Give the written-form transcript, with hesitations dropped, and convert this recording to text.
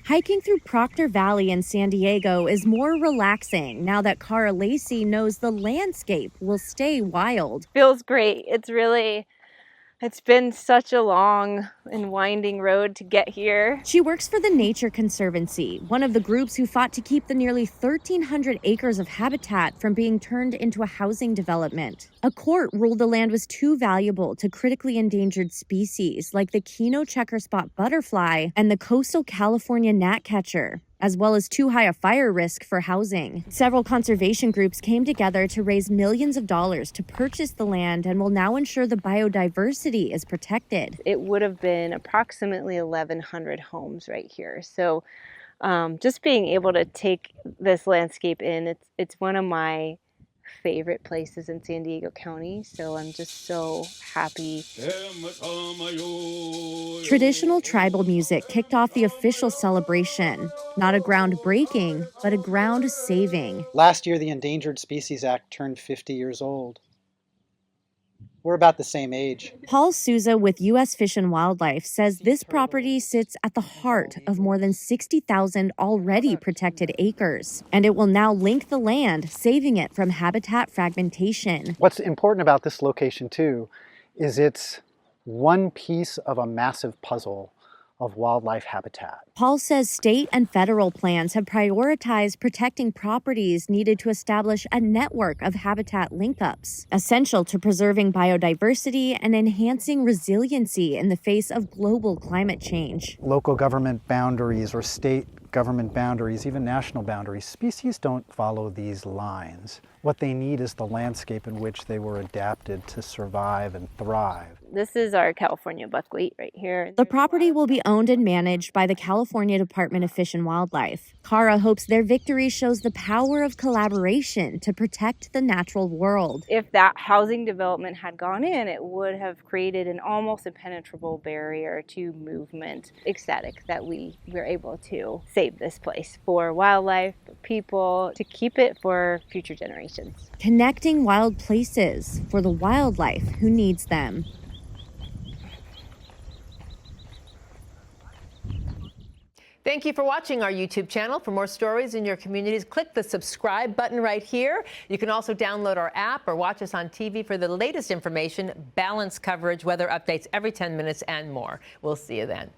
Hiking through Proctor Valley in San Diego is more relaxing now that Cara Lacey knows the landscape will stay wild. Feels great. It's been such a long and winding road to get here. She works for the Nature Conservancy, one of the groups who fought to keep the nearly 1,300 acres of habitat from being turned into a housing development. A court ruled the land was too valuable to critically endangered species like the Keno checker spot butterfly and the coastal California gnatcatcher, as well as too high a fire risk for housing. Several conservation groups came together to raise millions of dollars to purchase the land and will now ensure the biodiversity is protected. It would have been approximately 1,100 homes right here. So just being able to take this landscape in, it's one of my favorite places in San Diego County, so I'm just so happy. Traditional tribal music kicked off the official celebration. Not a groundbreaking, but a ground saving. Last year, the Endangered Species Act turned 50 years old. We're about the same age. Paul Souza with U.S. Fish and Wildlife says this property sits at the heart of more than 60,000 already protected acres, and it will now link the land, saving it from habitat fragmentation. What's important about this location, too, is it's one piece of a massive puzzle of wildlife habitat. Paul says state and federal plans have prioritized protecting properties needed to establish a network of habitat link-ups, essential to preserving biodiversity and enhancing resiliency in the face of global climate change. Local government boundaries or state government boundaries, even national boundaries, species don't follow these lines. What they need is the landscape in which they were adapted to survive and thrive. This is our California buckwheat right here. The property will be owned and managed by the California Department of Fish and Wildlife. Cara hopes their victory shows the power of collaboration to protect the natural world. If that housing development had gone in, it would have created an almost impenetrable barrier to movement. Ecstatic that we were able to save this place for wildlife, for people, to keep it for future generations. Connecting wild places for the wildlife who needs them. Thank you for watching our YouTube channel. For more stories in your communities, click the subscribe button right here. You can also download our app or watch us on TV for the latest information, balanced coverage, weather updates every 10 minutes, and more. We'll see you then.